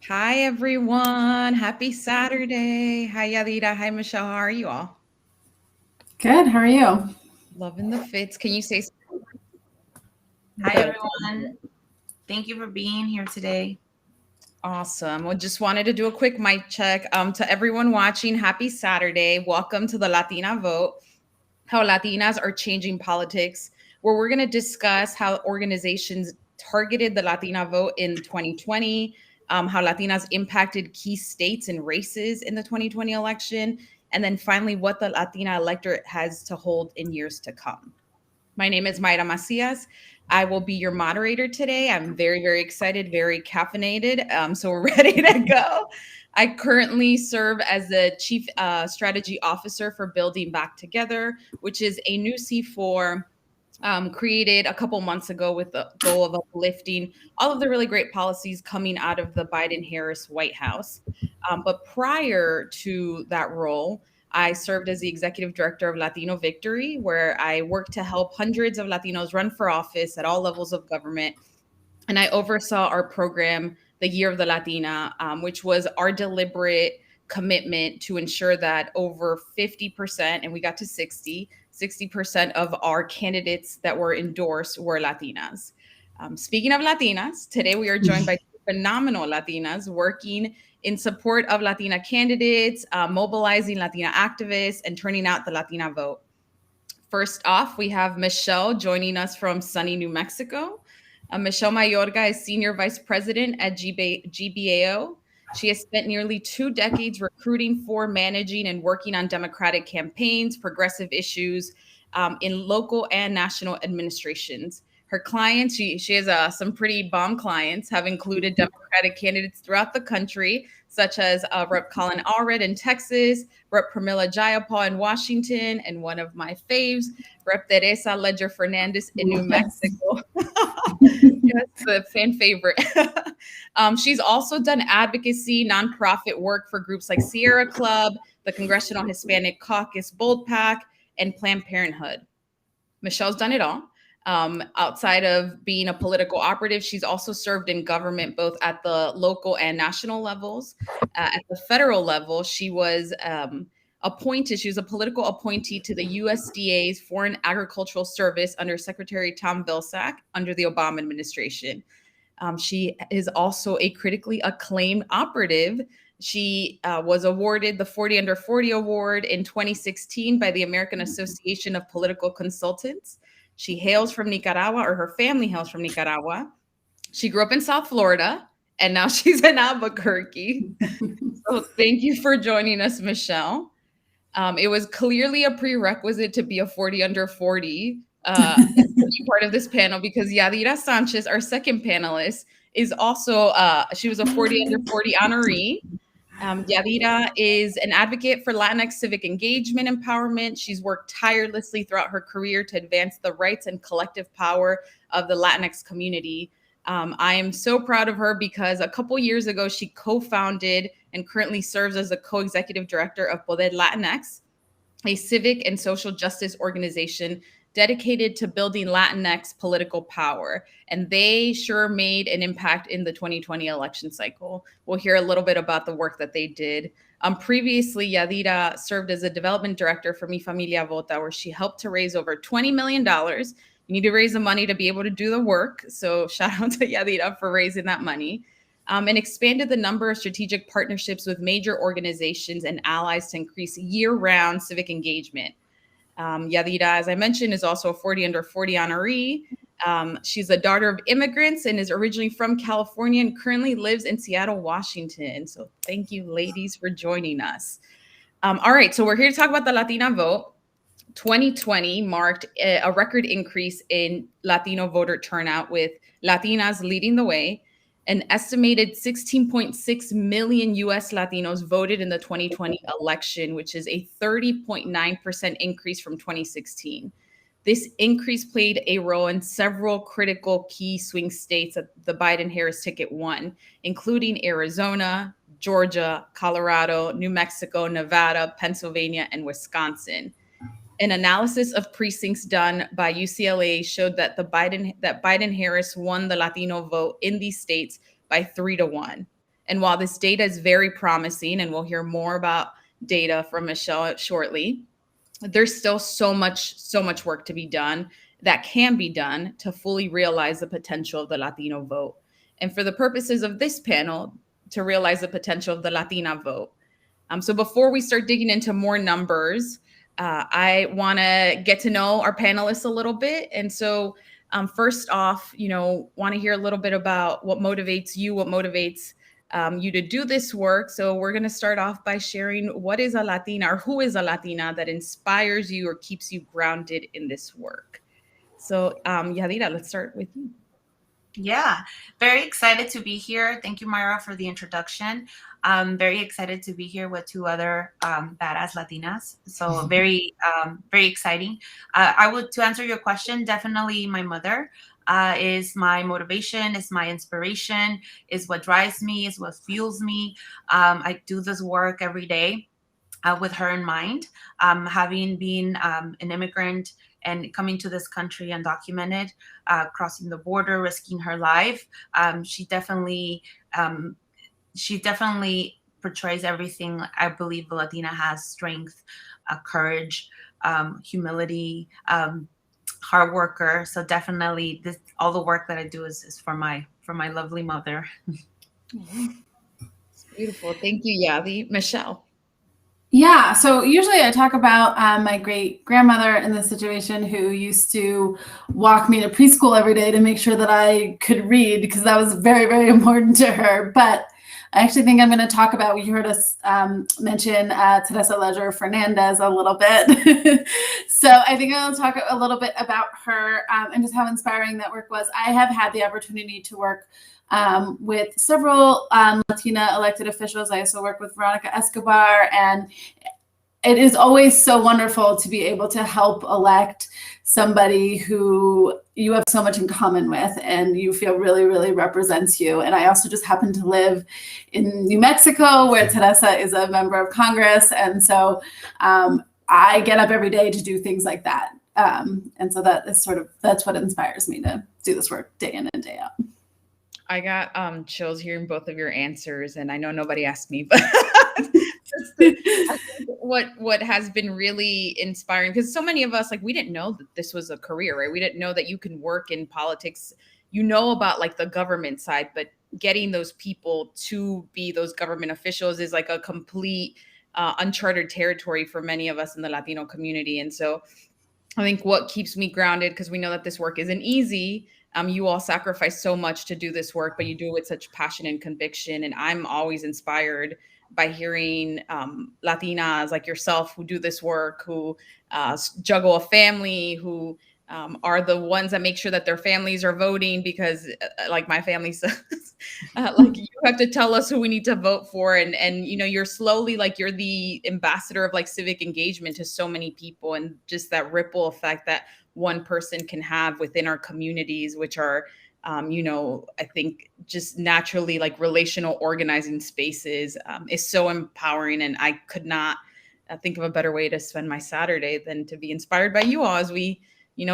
Hi, everyone. Happy Saturday. Hi, Yadira. Hi, Michelle. How are you all? Good. How are you? Loving the fits. Can you say Hi, good? everyone. Thank you for being here today. Awesome. Well, just wanted to do a quick mic check. To everyone watching, happy Saturday. Welcome to the Latina Vote, how Latinas are changing politics, where we're going to discuss how organizations targeted the Latina vote in 2020, how Latinas impacted key states and races in the 2020 election, and then finally, what the Latina electorate has to hold in years to come. My name is Mayra Macias. I will be your moderator today. I'm very, very excited, very caffeinated. So we're ready to go. I currently serve as the Chief Strategy Officer for Building Back Together, which is a new C4 created a couple months ago with the goal of uplifting all of the really great policies coming out of the Biden Harris White House. But prior to that role, I served as the executive director of Latino Victory, where I worked to help hundreds of Latinos run for office at all levels of government. And I oversaw our program, the Year of the Latina, which was our deliberate commitment to ensure that over 50%, and we got to 60% of our candidates that were endorsed were Latinas. Speaking of Latinas, today we are joined by two phenomenal Latinas working in support of Latina candidates, mobilizing Latina activists, and turning out the Latina vote. First off, we have Michelle joining us from sunny New Mexico. Michelle Mayorga is Senior Vice President at GBAO. She has spent nearly 2 decades recruiting for, managing, and working on Democratic campaigns, progressive issues in local and national administrations. Her clients, she has some pretty bomb clients, have included Democratic candidates throughout the country, such as Rep. Colin Allred in Texas, Rep. Pramila Jayapal in Washington, and one of my faves, Rep. Teresa Ledger Fernandez in New Mexico. Yes, the fan favorite. She's also done advocacy, nonprofit work for groups like Sierra Club, the Congressional Hispanic Caucus Bold PAC, and Planned Parenthood. Michelle's done it all. Outside of being a political operative, she's also served in government both at the local and national levels. At the federal level, she was appointed, she was a political appointee to the USDA's Foreign Agricultural Service under Secretary Tom Vilsack under the Obama administration. She is also a critically acclaimed operative. She was awarded the 40 Under 40 Award in 2016 by the American Association of Political Consultants. She hails from Nicaragua, or her family hails from Nicaragua. She grew up in South Florida, and now she's in Albuquerque. So thank you for joining us, Michelle. It was clearly a prerequisite to be a 40 under 40 and to be part of this panel because Yadira Sanchez, our second panelist, is also, she was a 40 under 40 honoree. Yadira is an advocate for Latinx civic engagement empowerment. She's worked tirelessly throughout her career to advance the rights and collective power of the Latinx community. I am so proud of her because a couple years ago, she co-founded and currently serves as the co-executive director of Poder Latinx, a civic and social justice organization dedicated to building Latinx political power. And they sure made an impact in the 2020 election cycle. We'll hear a little bit about the work that they did. Previously, Yadira served as a development director for Mi Familia Vota, where she helped to raise over $20 million. You need to raise the money to be able to do the work. So shout out to Yadira for raising that money. And expanded the number of strategic partnerships with major organizations and allies to increase year-round civic engagement. Yadira, as I mentioned, is also a 40 under 40 honoree. She's a daughter of immigrants and is originally from California and currently lives in Seattle, Washington. So thank you, ladies, for joining us. All right, so we're here to talk about the Latina vote. 2020 marked a record increase in Latino voter turnout, with Latinas leading the way. An estimated 16.6 million US Latinos voted in the 2020 election, which is a 30.9% increase from 2016. This increase played a role in several critical key swing states that the Biden Harris ticket won, including Arizona, Georgia, Colorado, New Mexico, Nevada, Pennsylvania, and Wisconsin. An analysis of precincts done by UCLA showed that Biden Harris won the Latino vote in these states by 3-1. And while this data is very promising, and we'll hear more about data from Michelle shortly, there's still so much work to be done that can be done to fully realize the potential of the Latino vote. And for the purposes of this panel, to realize the potential of the Latina vote. So before we start digging into more numbers, I want to get to know our panelists a little bit. And so first off, want to hear a little bit about what motivates you, what motivates you to do this work. So we're going to start off by sharing what is a Latina, or who is a Latina that inspires you or keeps you grounded in this work. So Yadira, let's start with you. Yeah, very excited to be here. Thank you, Myra, for the introduction. I'm very excited to be here with two other badass Latinas. So very exciting. To answer your question, definitely my mother is my motivation, is my inspiration, is what drives me, is what fuels me. I do this work every day with her in mind. Having been an immigrant and coming to this country undocumented, crossing the border, risking her life, she definitely portrays everything I believe the Latina has: strength, courage, humility, hard worker. So definitely all the work that I do is for my lovely mother. It's beautiful. Thank you, Yadi. Michelle. Yeah, so usually I talk about my great grandmother in this situation, who used to walk me to preschool every day to make sure that I could read, because that was very, very important to her. But I actually think I'm going to talk about, you heard us mention Teresa Leger Fernandez a little bit. So I think I'll talk a little bit about her and just how inspiring that work was. I have had the opportunity to work with several Latina elected officials. I also work with Veronica Escobar, and it is always so wonderful to be able to help elect somebody who you have so much in common with and you feel really, really represents you. And I also just happen to live in New Mexico, where Teresa is a member of Congress. And so I get up every day to do things like that. And so that's what inspires me to do this work day in and day out. I got chills hearing both of your answers, and I know nobody asked me, but what has been really inspiring, because so many of us, we didn't know that this was a career, right? We didn't know that you can work in politics. About the government side, but getting those people to be those government officials is a complete uncharted territory for many of us in the Latino community. And so I think what keeps me grounded, because we know that this work isn't easy. You all sacrifice so much to do this work, but you do it with such passion and conviction. And I'm always inspired by hearing Latinas like yourself who do this work, who juggle a family, who are the ones that make sure that their families are voting, because like my family says, you have to tell us who we need to vote for. And you're slowly you're the ambassador of civic engagement to so many people, and just that ripple effect that one person can have within our communities, which are, I think just naturally relational organizing spaces, is so empowering. And I could not think of a better way to spend my Saturday than to be inspired by you all as we,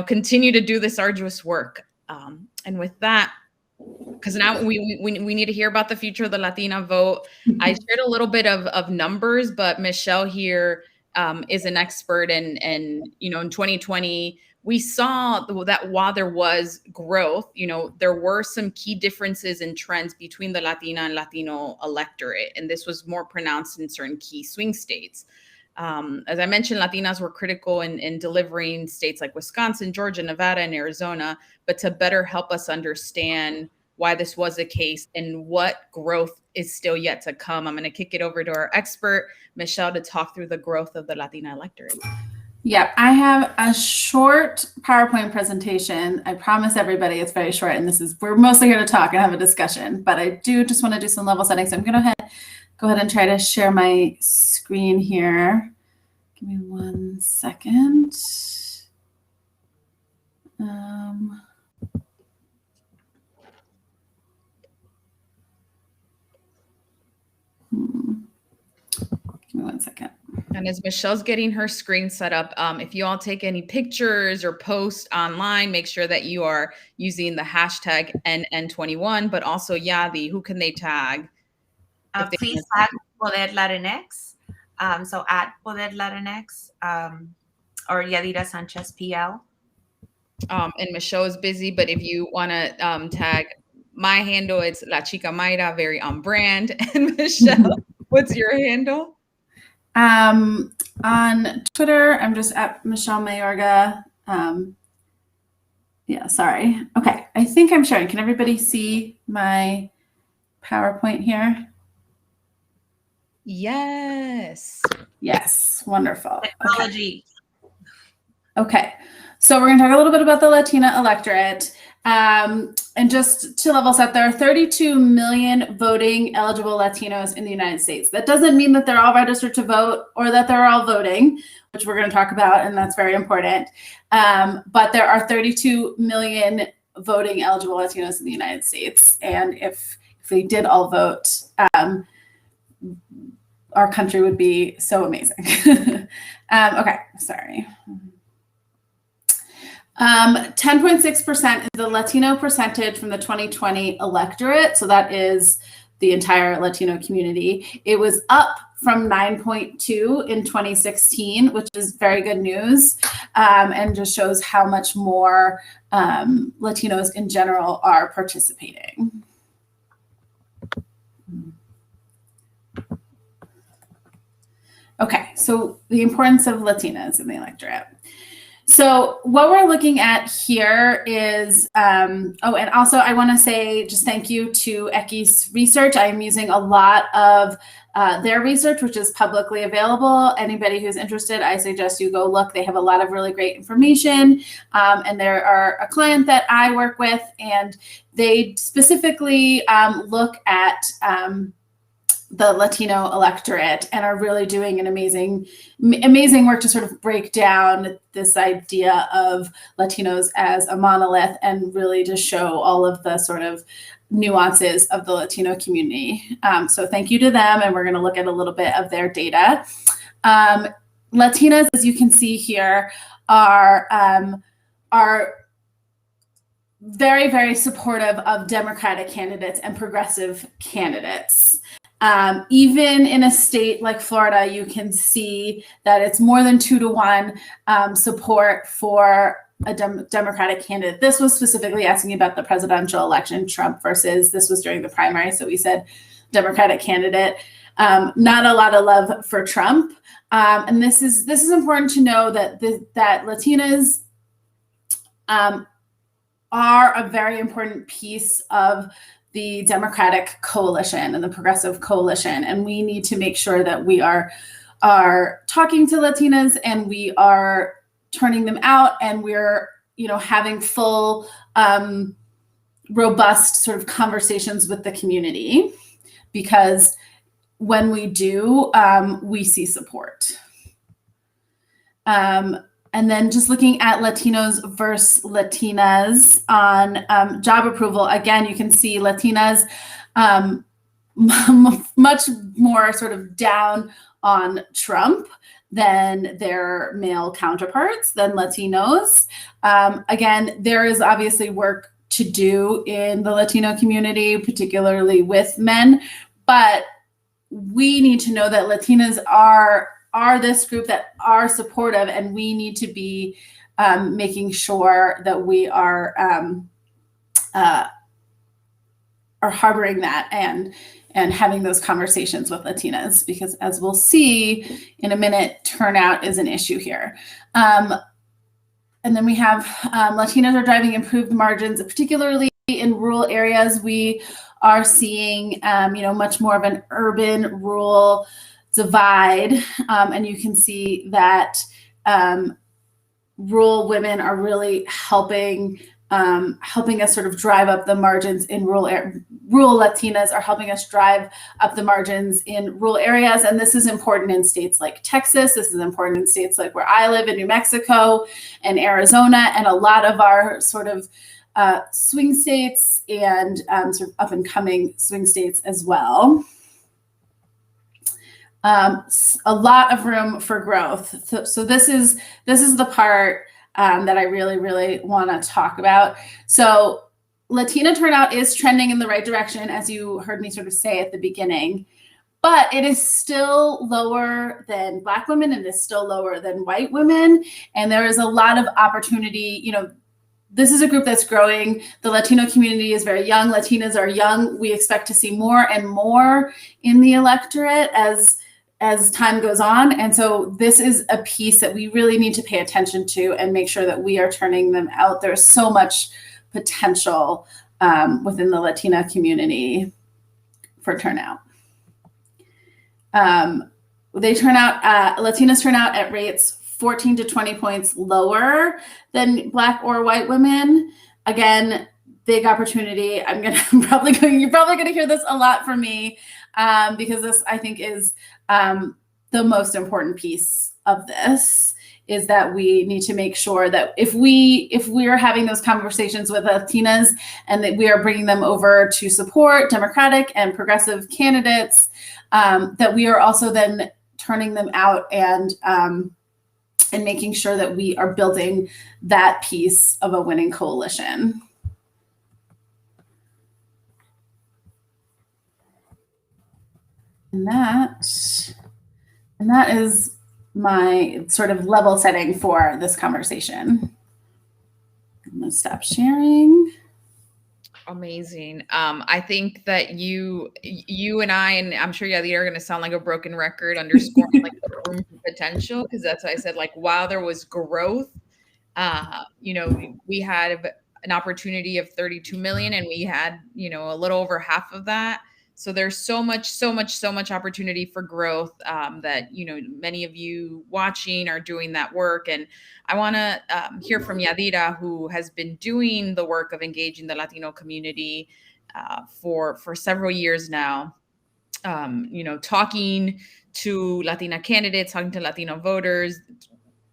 continue to do this arduous work. And with that, because now we need to hear about the future of the Latina vote. I shared a little bit of numbers, but Michelle here is an expert. And in 2020, we saw that while there was growth, there were some key differences in trends between the Latina and Latino electorate. And this was more pronounced in certain key swing states. As I mentioned, Latinas were critical in delivering states like Wisconsin, Georgia, Nevada, and Arizona. But to better help us understand why this was the case and what growth is still yet to come, I'm going to kick it over to our expert, Michelle, to talk through the growth of the Latina electorate. Yeah, I have a short PowerPoint presentation. I promise everybody it's very short, and we're mostly here to talk and have a discussion, but I do just want to do some level setting. So I'm going to go ahead and try to share my screen here. Give me 1 second. Give me 1 second. And as Michelle's getting her screen set up, if you all take any pictures or post online, make sure that you are using the hashtag NN21, but also Yadi, who can they tag? if they Please want tag Poder Latinx. So at Poder Latinx or Yadira Sanchez PL. and Michelle is busy, but if you want to tag my handle, it's La Chica Mayra, very on brand. And Michelle, what's your handle? On Twitter, I'm just at Michelle Mayorga. Yeah, sorry. Okay, I think I'm sharing. Can everybody see my PowerPoint here? Yes. Yes, wonderful. Technology. Okay, so we're going to talk a little bit about the Latina electorate. And just to level set, there are 32 million voting eligible Latinos in the United States. That doesn't mean that they're all registered to vote or that they're all voting, which we're going to talk about, and that's very important. But there are 32 million voting eligible Latinos in the United States. And if they did all vote, our country would be so amazing. Okay, sorry. 10.6% is the Latino percentage from the 2020 electorate. So that is the entire Latino community. It was up from 9.2 in 2016, which is very good news, and just shows how much more Latinos in general are participating. Okay, so the importance of Latinas in the electorate. So what we're looking at here is, and also I want to say just thank you to Eki's research. I'm using a lot of their research, which is publicly available. Anybody who's interested, I suggest you go look. They have a lot of really great information. And there are a client that I work with, and they specifically look at the Latino electorate and are really doing an amazing work to sort of break down this idea of Latinos as a monolith and really to show all of the sort of nuances of the Latino community. So thank you to them, and we're going to look at a little bit of their data. Latinas, as you can see here, are very, very supportive of Democratic candidates and progressive candidates. Even in a state like Florida, you can see that it's more than 2-to-1 support for a Democratic candidate. This was specifically asking about the presidential election, Trump versus, this was during the primary, so we said Democratic candidate. Not a lot of love for Trump. And this is important to know that that Latinas are a very important piece of the Democratic coalition and the progressive coalition. And we need to make sure that we are talking to Latinas and we are turning them out, and we're, having full, robust sort of conversations with the community, because when we do, we see support. And then just looking at Latinos versus Latinas on job approval, again, you can see Latinas much more sort of down on Trump than their male counterparts, than Latinos. Again, there is obviously work to do in the Latino community, particularly with men, but we need to know that Latinas are this group that are supportive, and we need to be making sure that we are harboring that and having those conversations with Latinas, because as we'll see in a minute, turnout is an issue here. And then we have Latinas are driving improved margins, particularly in rural areas. We are seeing much more of an urban-rural divide, and you can see that rural women are really helping us sort of drive up the margins in rural Latinas are helping us drive up the margins in rural areas. And this is important in states like Texas. This is important in states like where I live in New Mexico and Arizona, and a lot of our sort of swing states and sort of up and coming swing states as well. A lot of room for growth. So this is the part that I really, really want to talk about. So Latina turnout is trending in the right direction, as you heard me sort of say at the beginning, but it is still lower than Black women, and it is still lower than white women. And there is a lot of opportunity. You know, this is a group that's growing. The Latino community is very young. Latinas are young. We expect to see more and more in the electorate as time goes on. And so this is a piece that we really need to pay attention to and make sure that we are turning them out. There's so much potential within the Latina community for turnout. Latinas turn out at rates 14 to 20 points lower than Black or white women. Again, big opportunity. You're probably going to hear this a lot from me because this, I think, is the most important piece of this, is that we need to make sure that if we are having those conversations with Latinas and that we are bringing them over to support Democratic and progressive candidates, that we are also then turning them out and making sure that we are building that piece of a winning coalition. And that is my sort of level setting for this conversation. I'm going to stop sharing. Amazing. I think that you and I, and I'm sure Yadira, are going to sound like a broken record underscoring like the room for potential, because that's why I said, like, while there was growth, you know, we had an opportunity of 32 million and we had, you know, a little over half of that. So there's so much opportunity for growth that, you know, many of you watching are doing that work. And I want to hear from Yadira, who has been doing the work of engaging the Latino community for several years now. You know, talking to Latina candidates, talking to Latino voters.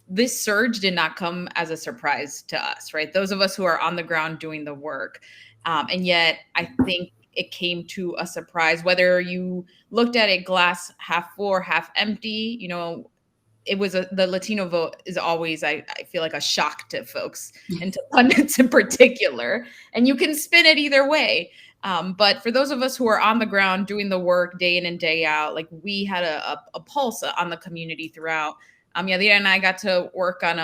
This surge did not come as a surprise to us, right? Those of us who are on the ground doing the work. And yet I think it came to a surprise, whether you looked at it glass half full or half empty. You know, it was the Latino vote is always, I feel like, a shock to folks and to pundits in particular. And you can spin it either way. But for those of us who are on the ground doing the work day in and day out, like, we had a pulse on the community throughout. Yadira and I got to work on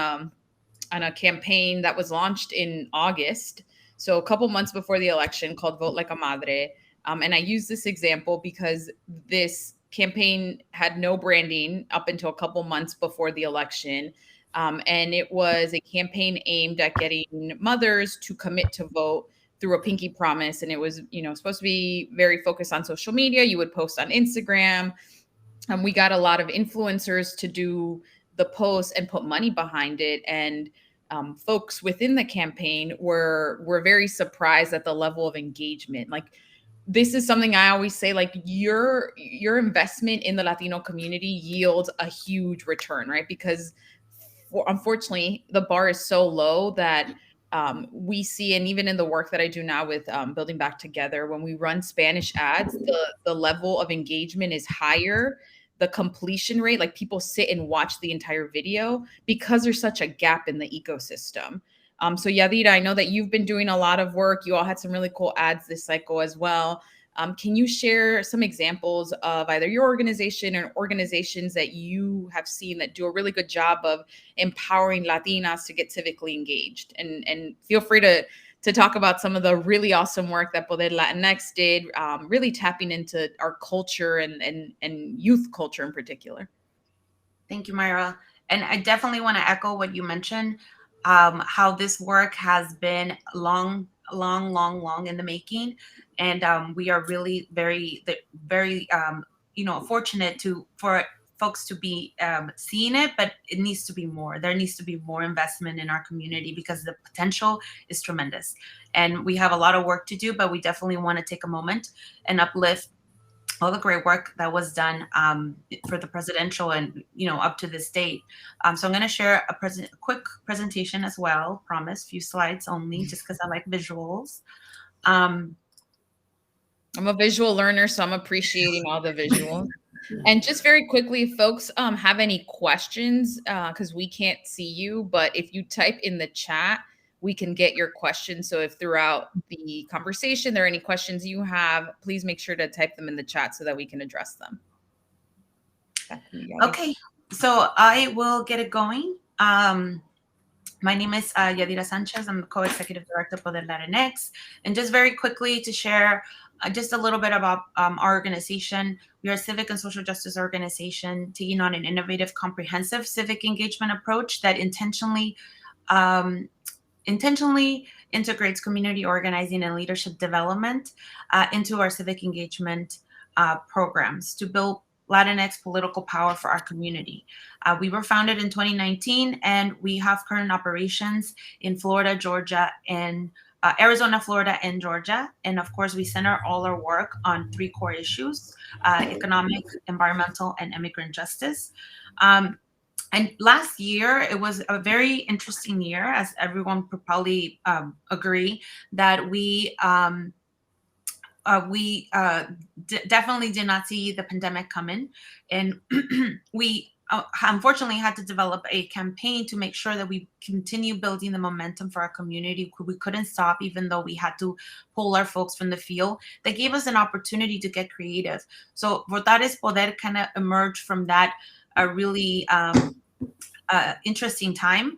a campaign that was launched in August, so a couple months before the election, called Vote Like a Madre. And I use this example because this campaign had no branding up until a couple months before the election. And it was a campaign aimed at getting mothers to commit to vote through a pinky promise. And it was, you know, supposed to be very focused on social media. You would post on Instagram. We got a lot of influencers to do the post and put money behind it. And folks within the campaign were very surprised at the level of engagement. Like, this is something I always say, like, your investment in the Latino community yields a huge return, right? Because unfortunately, the bar is so low that we see, and even in the work that I do now with Building Back Together, when we run Spanish ads, the level of engagement is higher. The completion rate, like, people sit and watch the entire video because there's such a gap in the ecosystem. So Yadira, I know that you've been doing a lot of work. You all had some really cool ads this cycle as well. Can you share some examples of either your organization or organizations that you have seen that do a really good job of empowering Latinas to get civically engaged? And feel free to talk about some of the really awesome work that Poder Latinx did, really tapping into our culture and youth culture in particular. Thank you, Myra. And I definitely want to echo what you mentioned, how this work has been long in the making. And we are really very fortunate for folks to be seeing it, but it needs to be more. There needs to be more investment in our community because the potential is tremendous. And we have a lot of work to do, but we definitely want to take a moment and uplift all the great work that was done for the presidential and, you know, up to this date. So I'm going to share a quick presentation as well. Promise, few slides only, just because I like visuals. I'm a visual learner, so I'm appreciating all the visuals. And just very quickly, if folks have any questions, because we can't see you, but if you type in the chat, we can get your questions. So if throughout the conversation there are any questions you have, please make sure to type them in the chat so that we can address them. Okay, so I will get it going. My name is Yadira Sanchez. I'm the co-executive director for the Latinx. And just very quickly to share just a little bit about our organization. We are a civic and social justice organization taking on an innovative, comprehensive civic engagement approach that intentionally integrates community organizing and leadership development into our civic engagement programs to build Latinx political power for our community. We were founded in 2019, and we have current operations in Florida, Georgia, and Arizona, Florida, and Georgia. And of course, we center all our work on 3 core issues: economic, environmental, and immigrant justice. And last year, it was a very interesting year, as everyone could probably agree, that we definitely did not see the pandemic coming. And we unfortunately had to develop a campaign to make sure that we continue building the momentum for our community. We couldn't stop, even though we had to pull our folks from the field. That gave us an opportunity to get creative. So Votar es Poder kind of emerged from that really interesting time.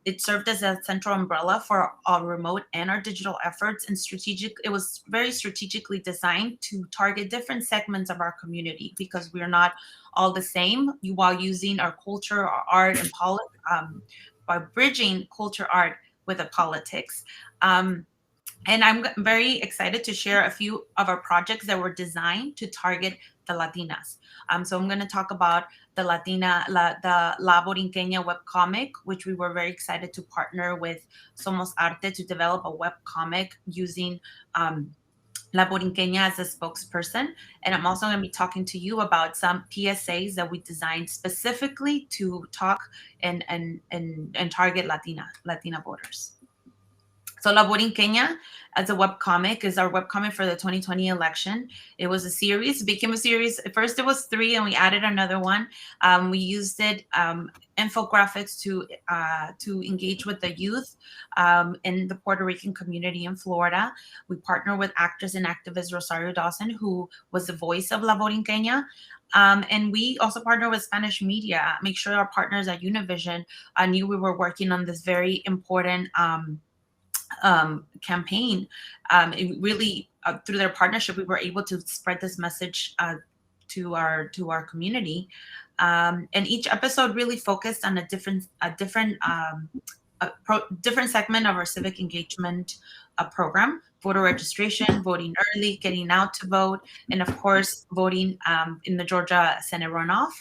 It served as a central umbrella for our remote and our digital efforts, and it was very strategically designed to target different segments of our community, because we're not all the same, while using our culture, our art, and by bridging culture, art with the politics. And I'm very excited to share a few of our projects that were designed to target the Latinas. So I'm going to talk about the the La Borinqueña webcomic, which we were very excited to partner with Somos Arte to develop a webcomic using La Borinqueña as a spokesperson. And I'm also going to be talking to you about some PSAs that we designed specifically to talk and target Latina voters. So La Borinqueña, as a webcomic, is our webcomic for the 2020 election. It was a series, became a series. At first it was 3, and we added another one. We used it infographics to engage with the youth in the Puerto Rican community in Florida. We partnered with actress and activist Rosario Dawson, who was the voice of La Borinqueña. And we also partner with Spanish media, make sure our partners at Univision knew we were working on this very important campaign. It really, through their partnership, we were able to spread this message to our community. And each episode really focused on a different segment of our civic engagement program: voter registration, voting early, getting out to vote, and of course, voting in the Georgia Senate runoff.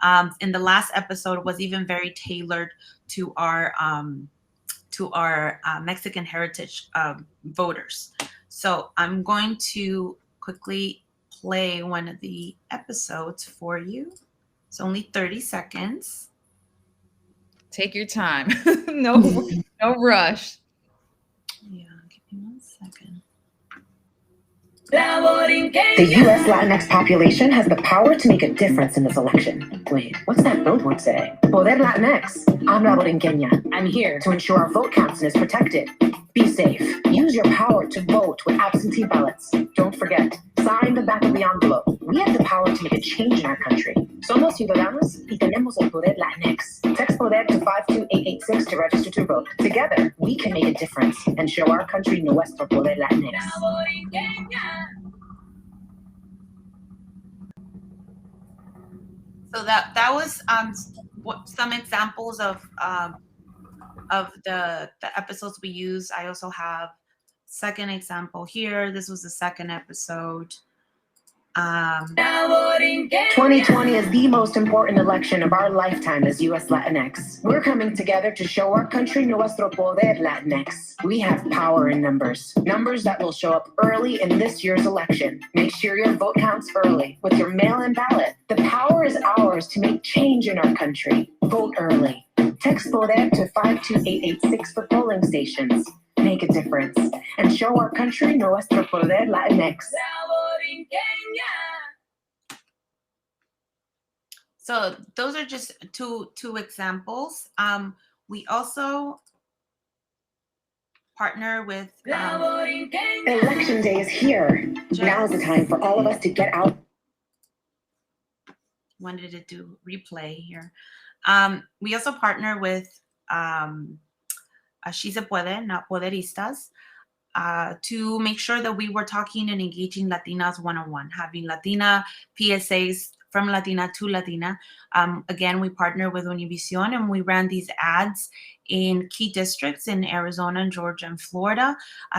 And the last episode was even very tailored to our Mexican heritage voters. So I'm going to quickly play one of the episodes for you. It's only 30 seconds. Take your time. No rush. Yeah, give me 1 second. The U.S. Latinx population has the power to make a difference in this election. Wait, what's that billboard say? Poder Latinx. I'm La Borinqueña. I'm here to ensure our vote counts and is protected. Be safe. Use your power to vote with absentee ballots. Don't forget, sign the back of the envelope. We have the power to make a change in our country. Somos ciudadanos y tenemos el poder Latinx. Text Poder to 52886 to register to vote. Together, we can make a difference and show our country nuestro poder Latinx. So that was some examples of the episodes we use. I also have second example here. This was the second episode. 2020 is the most important election of our lifetime as U.S. Latinx. We're coming together to show our country nuestro poder Latinx. We have power in numbers that will show up early in this year's election. Make sure your vote counts early with your mail-in ballot. The power is ours to make change in our country. Vote early. Text Poder to 52886 for polling stations. Make a difference and show our country nuestro poder Latinx. So those are just two examples. We also partner with Election day is here. Now is the time for all of us to get out. Wanted to do replay here. We also partner with She Se Puede, not Poderistas, to make sure that we were talking and engaging Latinas one-on-one, having Latina PSAs from Latina to Latina. Again, we partner with Univision and we ran these ads in key districts in Arizona and Georgia and Florida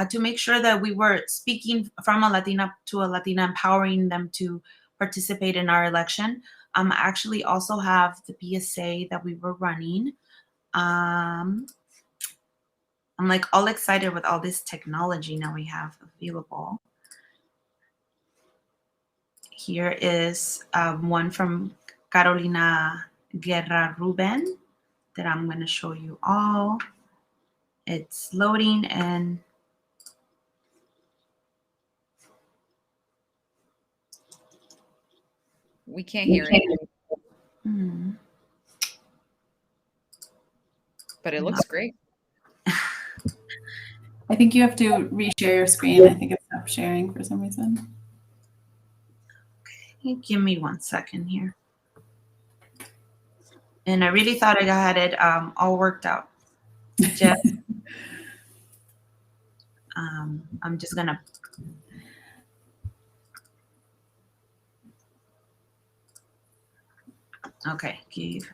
to make sure that we were speaking from a Latina to a Latina, empowering them to participate in our election. I actually also have the PSA that we were running. I'm like all excited with all this technology now we have available. Here is one from Carolina Guerra Ruben that I'm going to show you all. It's loading and we can't hear it. But it looks great. I think you have to reshare your screen. I think it stopped sharing for some reason. Okay, give me 1 second here. And I really thought I had it all worked out. Just, I'm just gonna. Okay,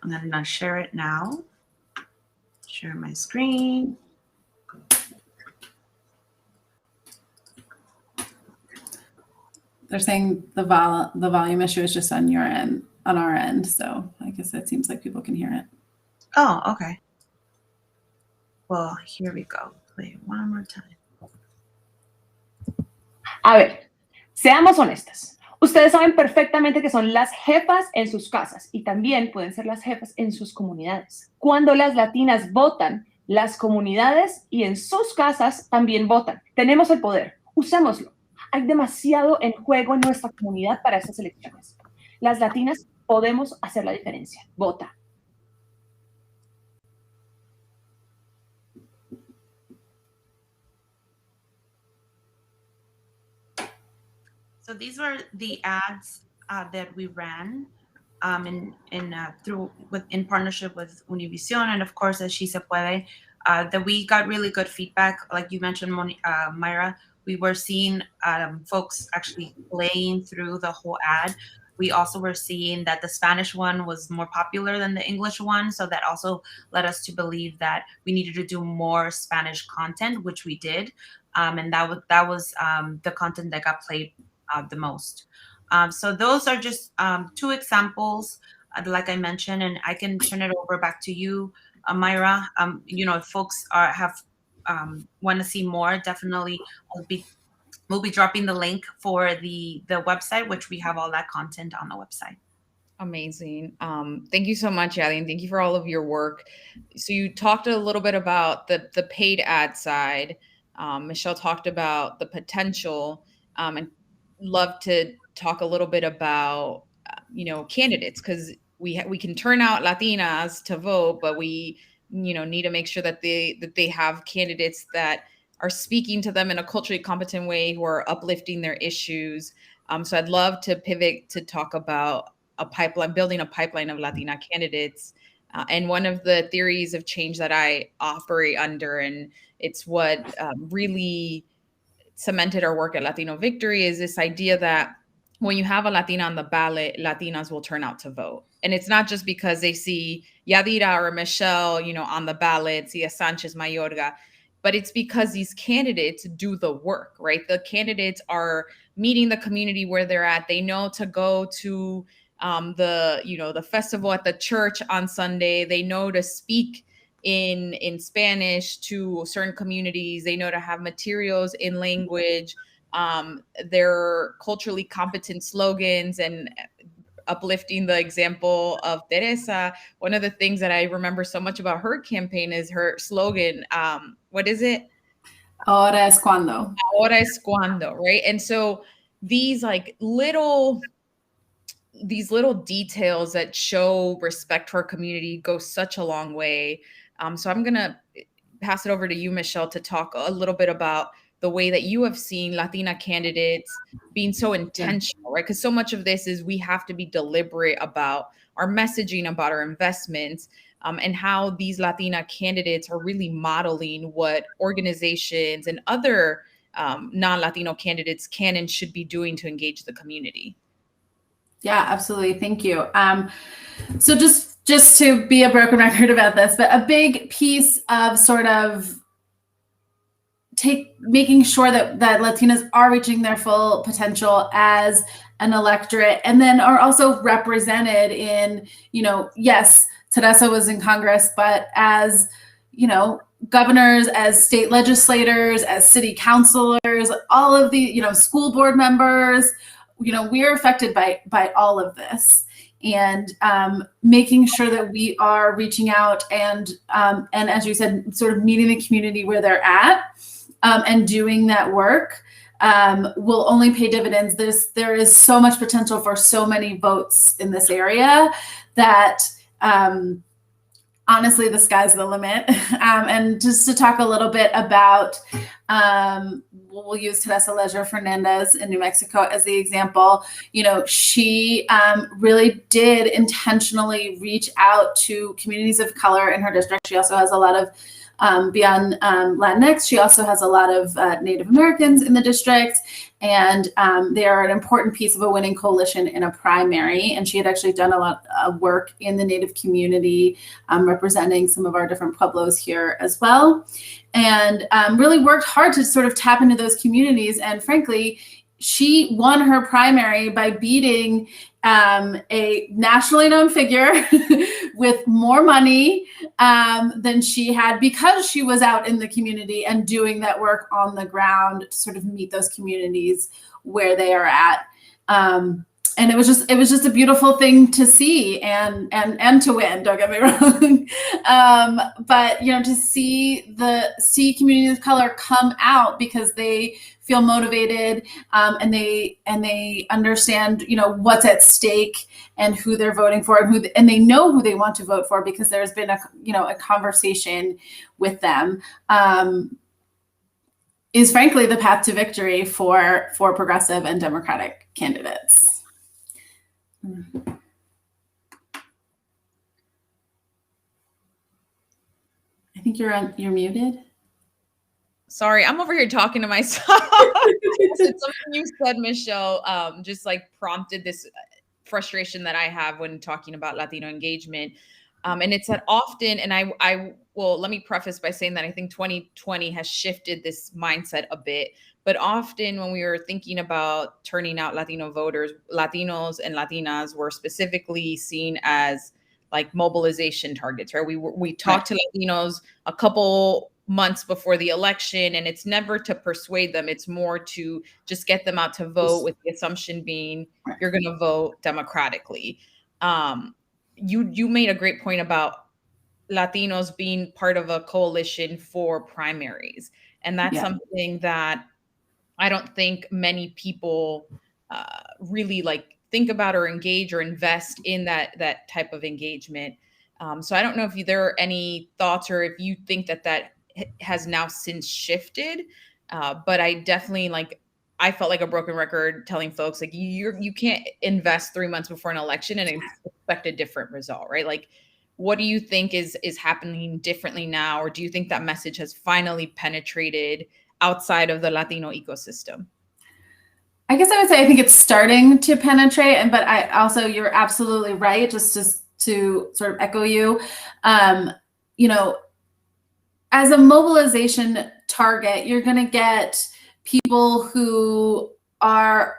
I'm gonna share it now. Share my screen. They're saying the volume issue is just on your end, on our end. So I guess it seems like people can hear it. Oh, okay. Well, here we go. Play it one more time. A ver, seamos honestas. Ustedes saben perfectamente que son las jefas en sus casas y también pueden ser las jefas en sus comunidades. Cuando las latinas votan, las comunidades y en sus casas también votan. Tenemos el poder, usémoslo. Hay demasiado en juego en nuestra comunidad para estas elecciones. Las latinas podemos hacer la diferencia. Vota. So these were the ads that we ran in partnership with Univision, and of course, as She Se Puede, that we got really good feedback. Like you mentioned, Myra, we were seeing folks actually playing through the whole ad. We also were seeing that the Spanish one was more popular than the English one, so that also led us to believe that we needed to do more Spanish content, which we did, and that was the content that got played the most. So those are just 2 examples, like I mentioned, and I can turn it over back to you, Myra. If folks want to see more, definitely we'll be dropping the link for the website, which we have all that content on the website. Amazing. Thank you so much, Yali, and thank you for all of your work. So you talked a little bit about the paid ad side. Michelle talked about the potential, and love to talk a little bit about candidates, because we can turn out Latinas to vote, but we need to make sure that they have candidates that are speaking to them in a culturally competent way, who are uplifting their issues. So I'd love to pivot to talk about building a pipeline of Latina candidates. And one of the theories of change that I operate under, and it's what really cemented our work at Latino Victory, is this idea that when you have a Latina on the ballot, Latinas will turn out to vote. And it's not just because they see Yadira or Michelle, on the ballot, see a Sanchez Mayorga, but it's because these candidates do the work, right? The candidates are meeting the community where they're at. They know to go to the festival at the church on Sunday. They know to speak in Spanish to certain communities. They know to have materials in language. They're culturally competent slogans, and uplifting the example of Teresa. One of the things that I remember so much about her campaign is her slogan. What is it? Ahora es cuando. Ahora es cuando, right? And so these little details that show respect for our community go such a long way. So I'm going to pass it over to you, Michelle, to talk a little bit about the way that you have seen Latina candidates being so intentional, right? Because so much of this is we have to be deliberate about our messaging, about our investments, and how these Latina candidates are really modeling what organizations and other non-Latino candidates can and should be doing to engage the community. Yeah, absolutely. Thank you. So just to be a broken record about this, but a big piece of sort of making sure that Latinas are reaching their full potential as an electorate, and then are also represented in, yes, Teresa was in Congress, but as, governors, as state legislators, as city councilors, all of the, school board members, we're affected by all of this. And making sure that we are reaching out and as you said, sort of meeting the community where they're at, and doing that work will only pay dividends. There is so much potential for so many votes in this area that honestly, the sky's the limit. And just to talk a little bit about, we'll use Teresa Leger Fernandez in New Mexico as the example. She really did intentionally reach out to communities of color in her district. She also has a lot of beyond Latinx, she also has a lot of Native Americans in the district, and they are an important piece of a winning coalition in a primary. And she had actually done a lot of work in the Native community, representing some of our different pueblos here as well, and really worked hard to sort of tap into those communities. And frankly, she won her primary by beating a nationally known figure with more money than she had, because she was out in the community and doing that work on the ground to sort of meet those communities where they are at. And it was just a beautiful thing to see and to win, don't get me wrong. But to see communities of color come out because they feel motivated, and they understand what's at stake and who they're voting for, and they know who they want to vote for because there's been a conversation with them, is frankly the path to victory for progressive and democratic candidates. I think you're muted. Sorry, I'm over here talking to myself. Something you said, Michelle, just like prompted this frustration that I have when talking about Latino engagement. And it's that often, and I will, let me preface by saying that I think 2020 has shifted this mindset a bit. But often when we were thinking about turning out Latino voters, Latinos and Latinas were specifically seen as like mobilization targets, right? We talked to Latinos a couple months before the election, and it's never to persuade them. It's more to just get them out to vote, with the assumption being you're going to vote democratically. You made a great point about Latinos being part of a coalition for primaries. And that's something that I don't think many people really like think about or engage or invest in that type of engagement. So I don't know if there are any thoughts or if you think that has now since shifted. But I definitely I felt like a broken record telling folks like you can't invest 3 months before an election and expect a different result, right? Like, what do you think is happening differently now? Or do you think that message has finally penetrated outside of the Latino ecosystem? I guess I would say I think it's starting to penetrate, but I also, you're absolutely right. Just to sort of echo you, as a mobilization target, you're going to get people who are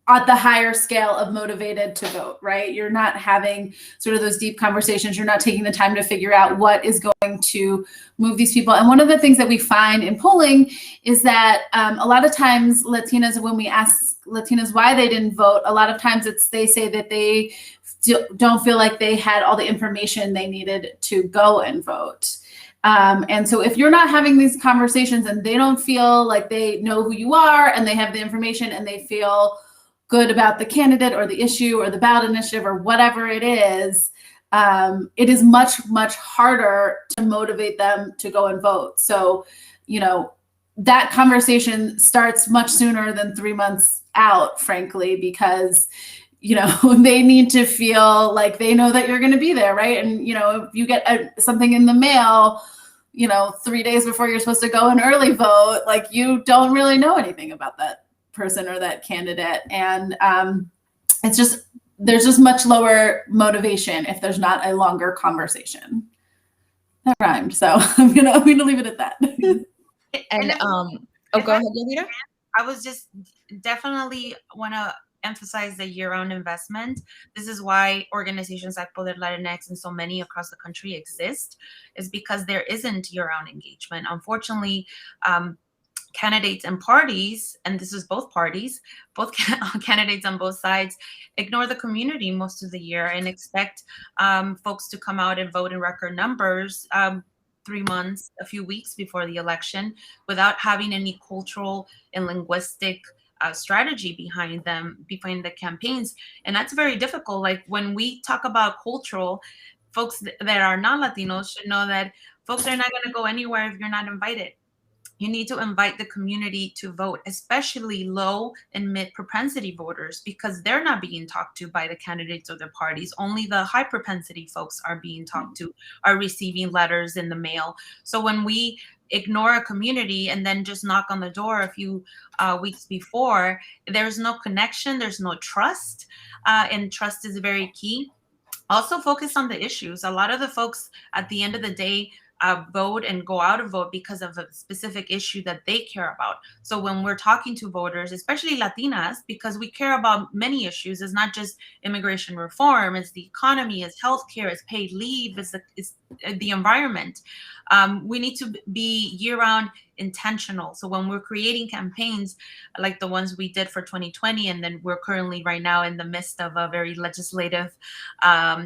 at the higher scale of motivated to vote, right? You're not having sort of those deep conversations. You're not taking the time to figure out what is going to move these people. And one of the things that we find in polling is that a lot of times Latinas, when we ask Latinas why they didn't vote, a lot of times they say that they don't feel like they had all the information they needed to go and vote. And so if you're not having these conversations and they don't feel like they know who you are and they have the information and they feel good about the candidate or the issue or the ballot initiative or whatever it is, it is much, much harder to motivate them to go and vote. So, that conversation starts much sooner than 3 months out, frankly, because they need to feel like they know that you're going to be there, right? And if you get something in the mail 3 days before you're supposed to go and early vote, like, you don't really know anything about that person or that candidate. And there's just much lower motivation if there's not a longer conversation. That rhymed, so I'm gonna leave it at that. And go ahead, Yadira. I was just definitely want to emphasize the year-round investment. This is why organizations like Poder Latinx and so many across the country exist, is because there isn't year-round engagement. Unfortunately, candidates and parties, and this is both parties, both candidates on both sides, ignore the community most of the year and expect folks to come out and vote in record numbers 3 months, a few weeks before the election, without having any cultural and linguistic strategy behind the campaigns. And that's very difficult. Like, when we talk about cultural, folks that are non-Latinos should know that folks are not going to go anywhere if you're not invited. You need to invite the community to vote, especially low and mid propensity voters, because they're not being talked to by the candidates or their parties. Only the high propensity folks are being talked to, are receiving letters in the mail. So when we ignore a community and then just knock on the door a few weeks before, there's no connection, there's no trust, and trust is very key. Also focus on the issues. A lot of the folks at the end of the day vote and go out and vote because of a specific issue that they care about. So when we're talking to voters, especially Latinas, because we care about many issues, it's not just immigration reform, it's the economy, it's healthcare, it's paid leave, it's the environment. We need to be year-round intentional. So when we're creating campaigns like the ones we did for 2020, and then we're currently right now in the midst of a very legislative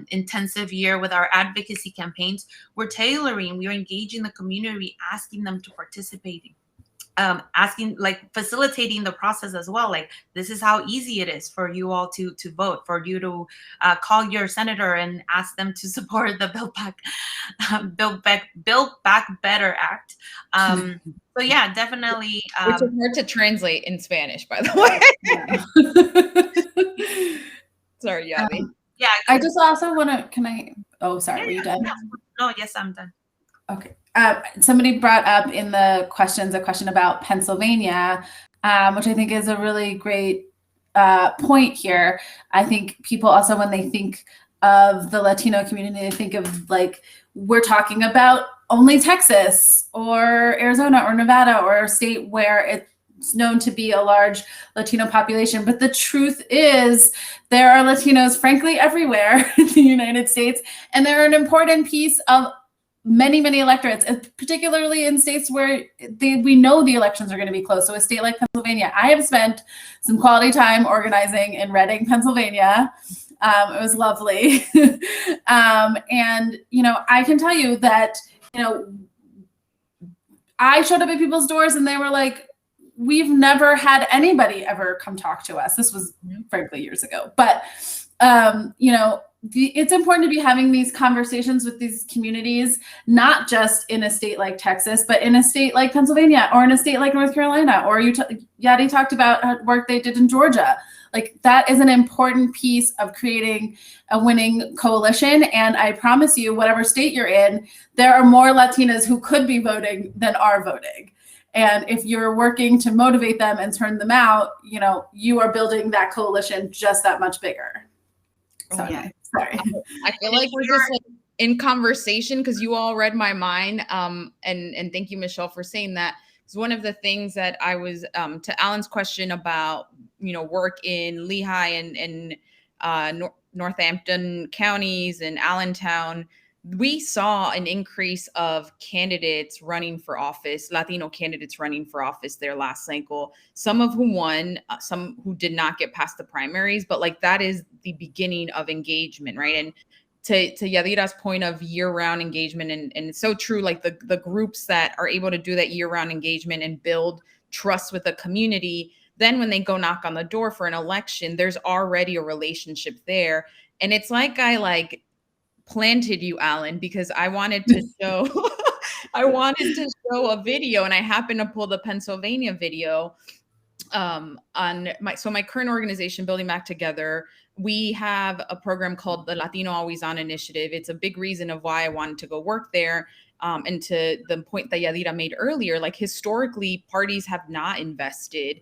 intensive year with our advocacy campaigns, we're tailoring, we're engaging the community, asking them to participate, facilitating the process as well. Like, this is how easy it is for you all to vote, for you to call your senator and ask them to support the Build Back Better Act. So yeah, definitely. Which is hard to translate in Spanish, by the way. Sorry, Yavi. Yeah. I just also want to, were you done? No, yes, I'm done. Okay. Somebody brought up in the questions a question about Pennsylvania, which I think is a really great point here. I think people also, when they think of the Latino community, they think of, like, we're talking about only Texas or Arizona or Nevada or a state where it's known to be a large Latino population. But the truth is, there are Latinos, frankly, everywhere in the United States, and they're an important piece of many, many electorates, particularly in states where we know the elections are going to be close. So a state like Pennsylvania, I have spent some quality time organizing in Reading, Pennsylvania. It was lovely. And, I can tell you that, I showed up at people's doors and they were like, we've never had anybody ever come talk to us. This was frankly years ago, but, it's important to be having these conversations with these communities, not just in a state like Texas, but in a state like Pennsylvania or in a state like North Carolina, or Yadi talked about work they did in Georgia. Like, that is an important piece of creating a winning coalition. And I promise you, whatever state you're in, there are more Latinas who could be voting than are voting. And if you're working to motivate them and turn them out, you are building that coalition just that much bigger. So, yeah. Sorry. I feel like we're just in conversation because you all read my mind. And thank you, Michelle, for saying that. It's one of the things that I was to Alan's question about, work in Lehigh and Northampton counties and Allentown. We saw an increase of candidates running for office, Latino candidates running for office their last cycle, some of whom won, some who did not get past the primaries, but like, that is the beginning of engagement, right? And to Yadira's point of year-round engagement, and it's so true, like the groups that are able to do that year-round engagement and build trust with the community, then when they go knock on the door for an election, there's already a relationship there. And it's like planted you, Alan, because I wanted to show a video, and I happened to pull the Pennsylvania video on my current organization, Building Back Together. We have a program called the Latino Always On Initiative. It's a big reason of why I wanted to go work there. And to the point that Yadira made earlier, like historically, parties have not invested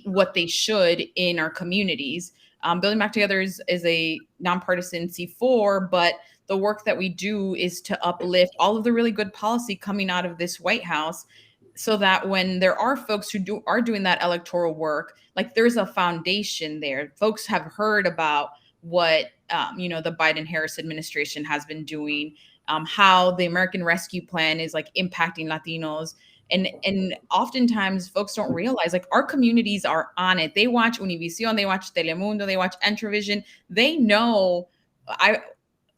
what they should in our communities. Building Back Together is a nonpartisan C4, but the work that we do is to uplift all of the really good policy coming out of this White House, so that when there are folks who are doing that electoral work, like there's a foundation there. Folks have heard about what the Biden-Harris administration has been doing, how the American Rescue Plan is like impacting Latinos. And oftentimes folks don't realize, like, our communities are on it. They watch Univision, they watch Telemundo, they watch Entravision. They know.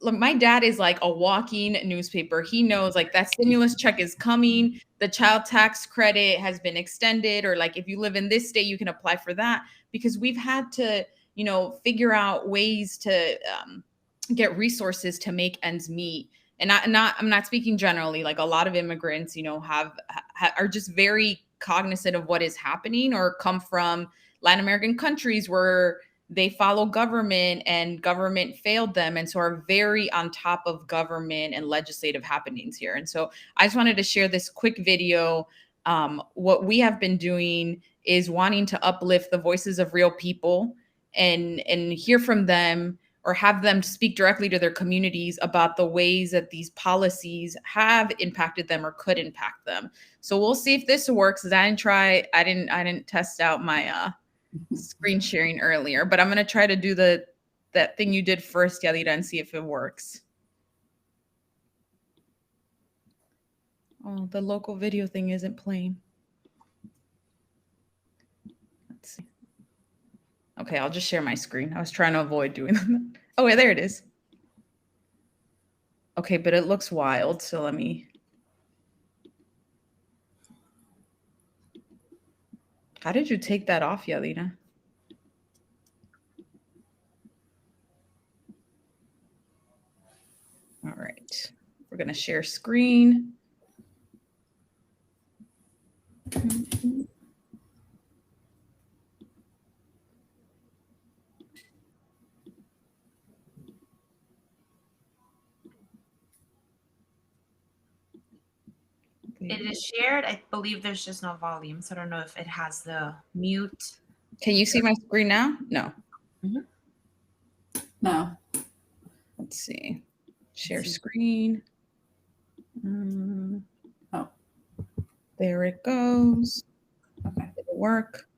My dad is like a walking newspaper. He knows, like, that stimulus check is coming. The child tax credit has been extended, or like if you live in this state, you can apply for that, because we've had to, figure out ways to get resources to make ends meet. And I'm not speaking generally. Like, a lot of immigrants, are just very cognizant of what is happening, or come from Latin American countries where they follow government and government failed them, and so are very on top of government and legislative happenings here. And so I just wanted to share this quick video. What we have been doing is wanting to uplift the voices of real people and hear from them, or have them speak directly to their communities about the ways that these policies have impacted them or could impact them. So we'll see if this works. I didn't test out my screen sharing earlier, but I'm going to try to do that thing you did first, Yadira, and see if it works. Oh, the local video thing isn't playing. Let's see. Okay, I'll just share my screen. I was trying to avoid doing that. Oh, yeah, there it is. Okay, but it looks wild, so let me. How did you take that off, Yadira? All right, we're going to share screen. It is shared. I believe there's just no volume, so I don't know if it has the mute. Can you see my screen now? No. Mm-hmm. No. Let's see. Share screen. Oh. There it goes. Okay. Did it work?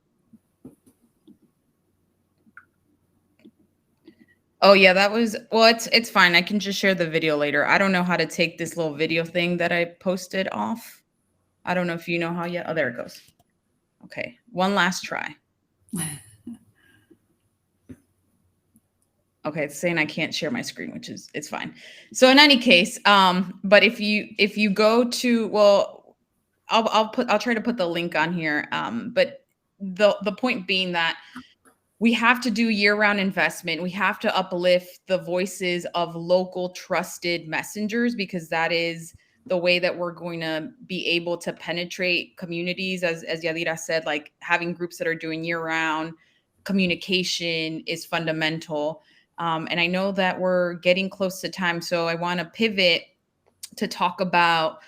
Oh yeah, that was, well, it's fine. I can just share the video later. I don't know how to take this little video thing that I posted off. I don't know if you know how yet. Oh, there it goes. Okay, one last try. Okay, it's saying I can't share my screen, which is, it's fine. So in any case, but if you go to, well, I'll try to put the link on here. But the point being that we have to do year-round investment. We have to uplift the voices of local trusted messengers, because that is the way that we're going to be able to penetrate communities. As Yadira said, like, having groups that are doing year-round communication is fundamental. And I know that we're getting close to time, so I want to pivot to talk about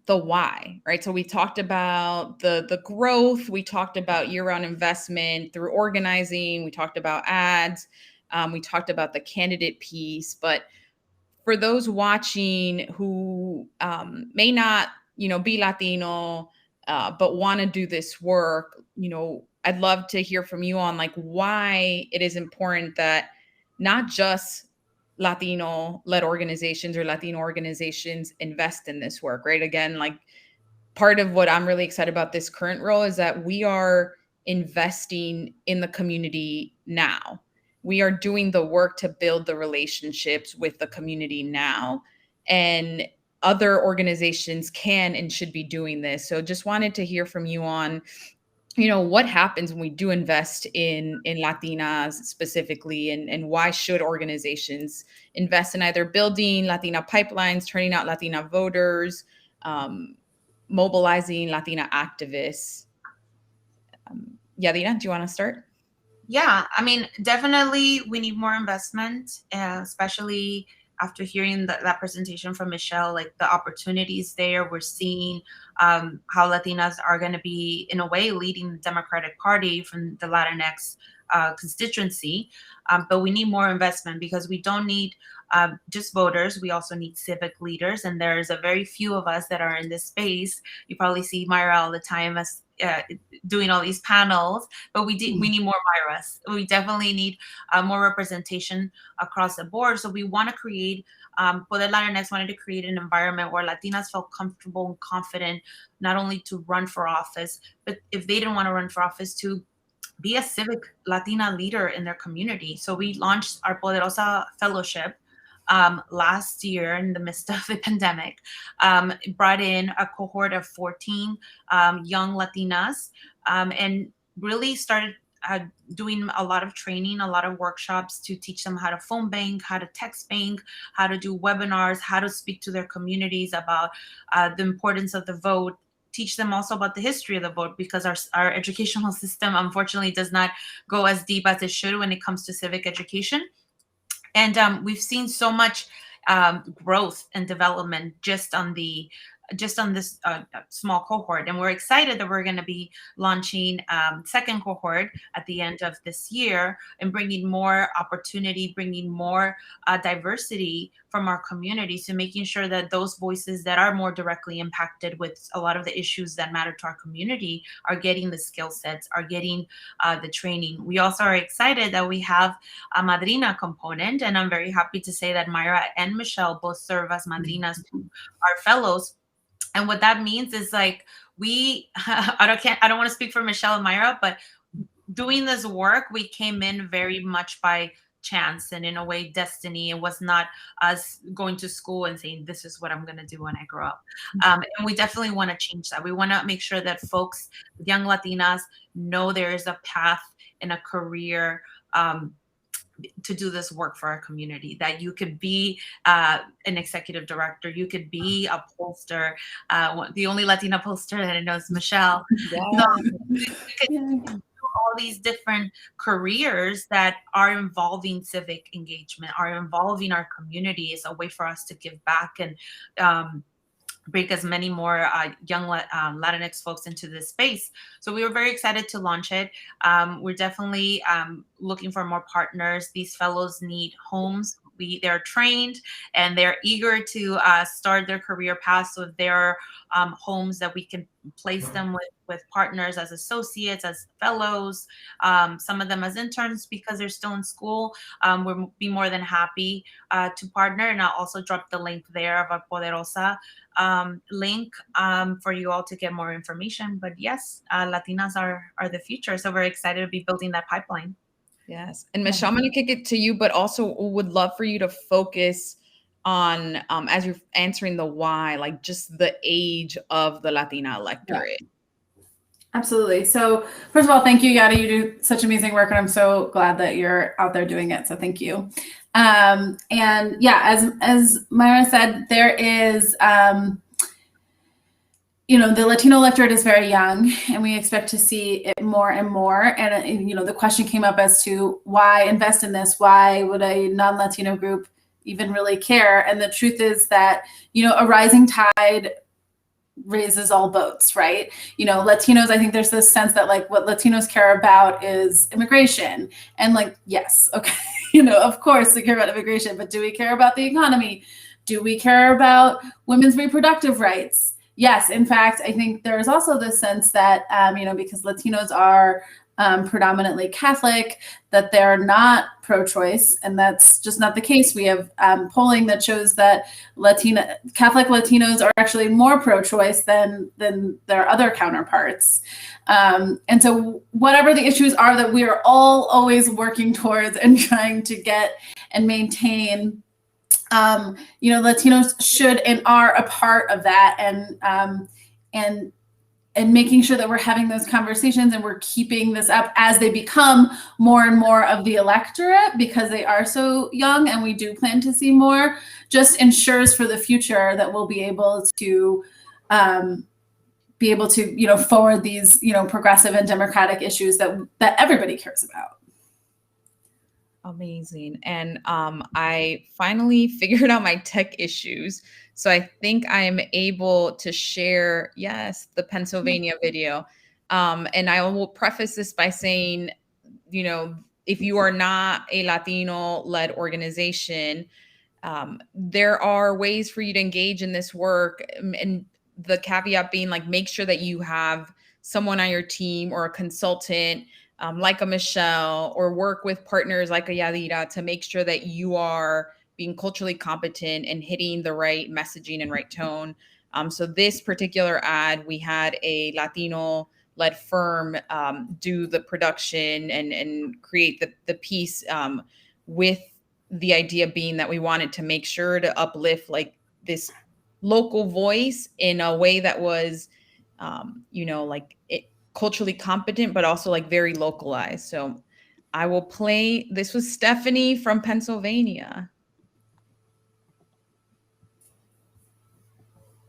the why, right? So we talked about the growth, we talked about year-round investment through organizing, we talked about ads, we talked about the candidate piece. But for those watching who may not, be Latino, but want to do this work, I'd love to hear from you on, like, why it is important that not just Latino-led organizations or Latino organizations invest in this work, right? Again, like, part of what I'm really excited about this current role is that we are investing in the community now. We are doing the work to build the relationships with the community now. And other organizations can and should be doing this. So just wanted to hear from you on what happens when we do invest in Latinas specifically, and why should organizations invest in either building Latina pipelines, turning out Latina voters, mobilizing Latina activists? Yadira, do you want to start? Yeah, I mean, definitely we need more investment, especially after hearing that presentation from Michelle, like the opportunities there. We're seeing how Latinas are going to be, in a way, leading the Democratic Party from the Latinx constituency. But we need more investment because we don't need just voters. We also need civic leaders. And there's a very few of us that are in this space. You probably see Myra all the time as doing all these panels, but we need more Myras. We definitely need more representation across the board. So we want to create, Poder Latinx wanted to create an environment where Latinas felt comfortable and confident, not only to run for office, but if they didn't want to run for office, to be a civic Latina leader in their community. So we launched our Poderosa Fellowship last year in the midst of the pandemic. Brought in a cohort of 14 young Latinas, and really started doing a lot of training, a lot of workshops to teach them how to phone bank, how to text bank, how to do webinars, how to speak to their communities about the importance of the vote. Teach them also about the history of the vote, because our educational system, unfortunately, does not go as deep as it should when it comes to civic education. And we've seen so much growth and development just on this small cohort. And we're excited that we're going to be launching second cohort at the end of this year and bringing more opportunity, bringing more diversity from our community. So making sure that those voices that are more directly impacted with a lot of the issues that matter to our community are getting the skill sets, are getting the training. We also are excited that we have a madrina component, and I'm very happy to say that Myra and Michelle both serve as madrinas to our fellows. And what that means is, like, I don't want to speak for Michelle and Myra, but doing this work, we came in very much by chance and, in a way, destiny. It was not us going to school and saying, this is what I'm going to do when I grow up. And we definitely want to change that. We want to make sure that folks, young Latinas, know there is a path and a career to do this work for our community, that you could be an executive director, you could be a pollster. The only Latina pollster that I know is Michelle. Yeah. So you could do all these different careers that are involving civic engagement, are involving our community, is a way for us to give back and bring as many more young Latinx folks into this space. So we were very excited to launch it. We're definitely looking for more partners. These fellows need homes. They're trained and they're eager to start their career path. So if there are homes that we can place them with partners as associates, as fellows, some of them as interns because they're still in school, we'll be more than happy to partner. And I'll also drop the link there of our Poderosa link for you all to get more information. But yes, Latinas are the future. So we're excited to be building that pipeline. Yes. And Michelle, I'm going to kick it to you, but also would love for you to focus on, as you're answering the why, like just the age of the Latina electorate. Yeah. Absolutely. So first of all, thank you, Yada. You do such amazing work, and I'm so glad that you're out there doing it. So thank you. And yeah, as Myra said, there is, the Latino electorate is very young, and we expect to see it more and more. And the question came up as to why invest in this? Why would a non-Latino group even really care? And the truth is that, a rising tide raises all boats, right? Latinos, I think there's this sense that, like, what Latinos care about is immigration. And, like, yes, okay, of course we care about immigration, but do we care about the economy? Do we care about women's reproductive rights? Yes, in fact, I think there's also this sense that, because Latinos are predominantly Catholic, that they're not pro-choice, and that's just not the case. We have polling that shows that Catholic Latinos are actually more pro-choice than their other counterparts. And so whatever the issues are that we are all always working towards and trying to get and maintain, Latinos should and are a part of that, and making sure that we're having those conversations and we're keeping this up as they become more and more of the electorate, because they are so young and we do plan to see more, just ensures for the future that we'll be able to forward these, progressive and democratic issues that everybody cares about. Amazing. And I finally figured out my tech issues. So I think I am able to share, yes, the Pennsylvania video. And I will preface this by saying, if you are not a Latino-led organization, there are ways for you to engage in this work. And the caveat being, like, make sure that you have someone on your team or a consultant like a Michelle, or work with partners like a Yadira to make sure that you are being culturally competent and hitting the right messaging and right tone. So this particular ad, we had a Latino-led firm do the production and create the piece with the idea being that we wanted to make sure to uplift like this local voice in a way that was, culturally competent, but also like very localized. So I will play. This was Stephanie from Pennsylvania.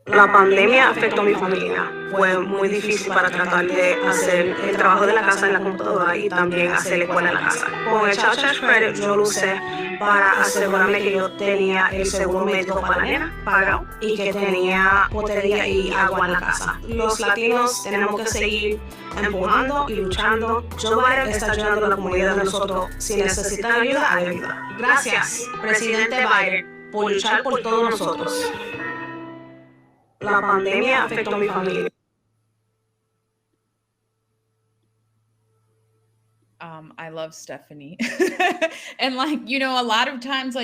La pandemia afectó a mi familia. Fue muy difícil para tratar de hacer el trabajo de la casa en la computadora y también hacer la escuela en la casa. Con el Child Tax Credit yo lo usé para asegurarme que yo tenía el seguro médico para la nena pagado y que tenía potería y agua en la casa. Los latinos tenemos que seguir empujando y luchando. Joe Biden está ayudando a la comunidad de nosotros. Si necesitan ayuda, hay ayuda. Gracias, presidente Biden, por luchar por todos nosotros. La pandemia afectó a mi familia. I love Stephanie. And a lot of times,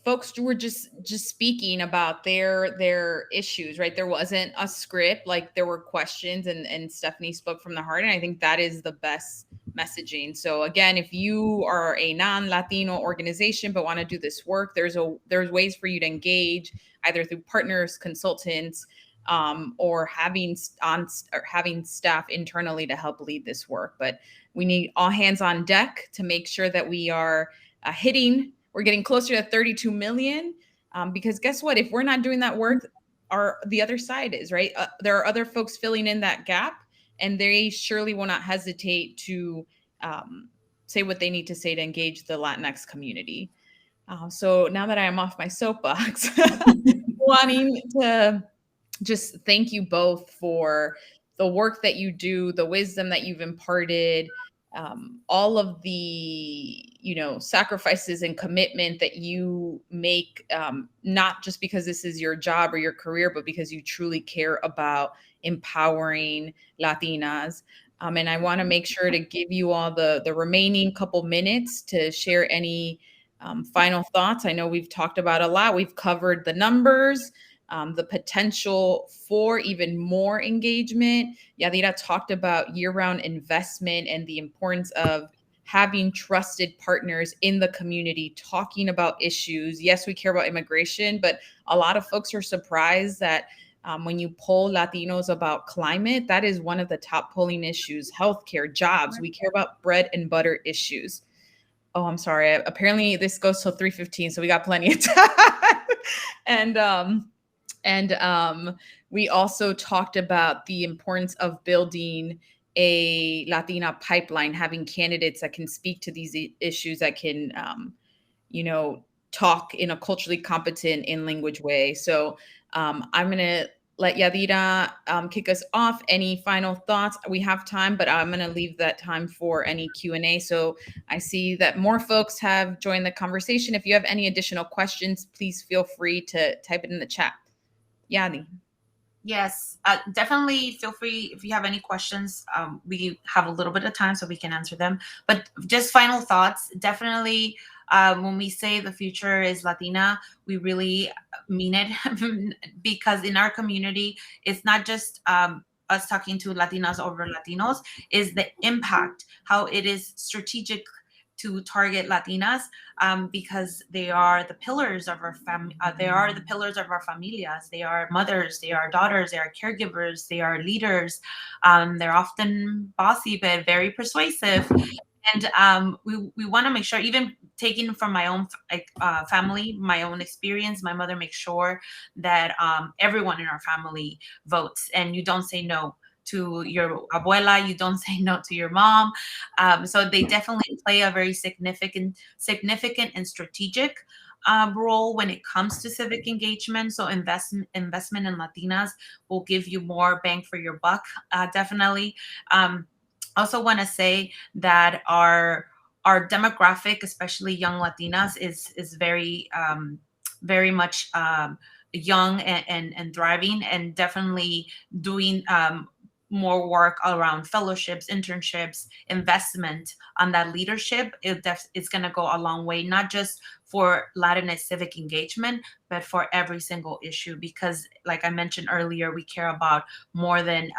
folks were just speaking about their issues, right? There wasn't a script, there were questions, and Stephanie spoke from the heart. And I think that is the best messaging. So again, if you are a non-Latino organization but want to do this work, there's ways for you to engage, either through partners, consultants, or having staff internally to help lead this work. But we need all hands on deck to make sure that we are we're getting closer to 32 million, because guess what? If we're not doing that work, the other side is, right? There are other folks filling in that gap, and they surely will not hesitate to say what they need to say to engage the Latinx community. So now that I am off my soapbox, wanting to just thank you both for the work that you do, the wisdom that you've imparted, all of the sacrifices and commitment that you make, not just because this is your job or your career, but because you truly care about empowering Latinas. And I want to make sure to give you all the remaining couple minutes to share any final thoughts. I know we've talked about a lot. We've covered the numbers, the potential for even more engagement. Yadira talked about year-round investment and the importance of having trusted partners in the community talking about issues. Yes, we care about immigration, but a lot of folks are surprised that when you poll Latinos about climate, that is one of the top polling issues. Healthcare, jobs. We care about bread and butter issues. Oh, I'm sorry. Apparently this goes till 3:15, so we got plenty of time. And we also talked about the importance of building a Latina pipeline, having candidates that can speak to these issues, that can, talk in a culturally competent in language way. So I'm going to let Yadira kick us off. Any final thoughts? We have time, but I'm going to leave that time for any Q&A. So I see that more folks have joined the conversation. If you have any additional questions, please feel free to type it in the chat. Yadi. Yes, definitely feel free if you have any questions. We have a little bit of time so we can answer them. But just final thoughts, definitely when we say the future is Latina, we really mean it because in our community, it's not just us talking to Latinas over Latinos, is the impact, how it is strategic to target Latinas because they are the pillars of our family. They are the pillars of our familias. They are mothers, they are daughters, they are caregivers, they are leaders. They're often bossy but very persuasive. And we want to make sure, even taking from my own family, my own experience, my mother makes sure that everyone in our family votes, and you don't say no to your abuela, you don't say no to your mom. So they definitely play a very significant and strategic role when it comes to civic engagement. So investment in Latinas will give you more bang for your buck, definitely. Also want to say that our demographic, especially young Latinas, is very very much young and thriving, and definitely doing more work around fellowships, internships, investment on that leadership. It's going to go a long way, not just for Latinx civic engagement, but for every single issue. Because like I mentioned earlier, we care about more than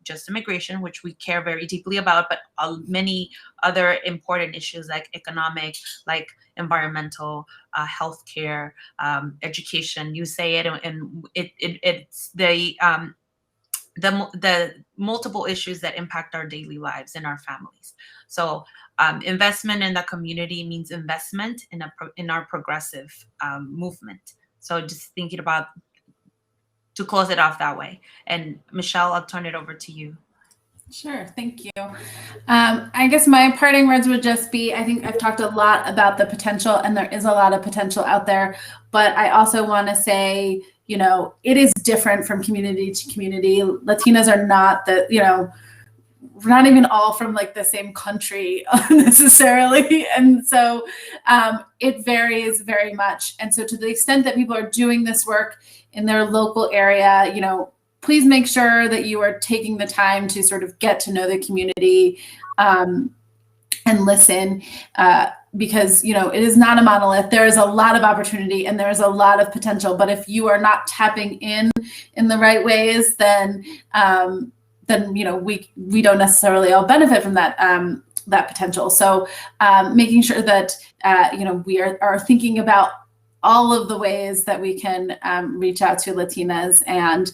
just immigration, which we care very deeply about, but many other important issues like economic, like environmental, healthcare, education. You say it, and it's the multiple issues that impact our daily lives and our families. So investment in the community means investment in our progressive movement. So just thinking about, to close it off that way. And Michelle, I'll turn it over to you. Sure, thank you. I guess my parting words would just be, I think I've talked a lot about the potential, and there is a lot of potential out there, but I also want to say, you know, it is different from community to community. Latinas are not we're not even all from like the same country necessarily. And so it varies very much. And so to the extent that people are doing this work in their local area, you know, please make sure that you are taking the time to sort of get to know the community and listen, because, you know, it is not a monolith. There is a lot of opportunity and there is a lot of potential. But if you are not tapping in the right ways, then you know, we don't necessarily all benefit from that that potential. So making sure that you know, we are thinking about all of the ways that we can reach out to Latinas and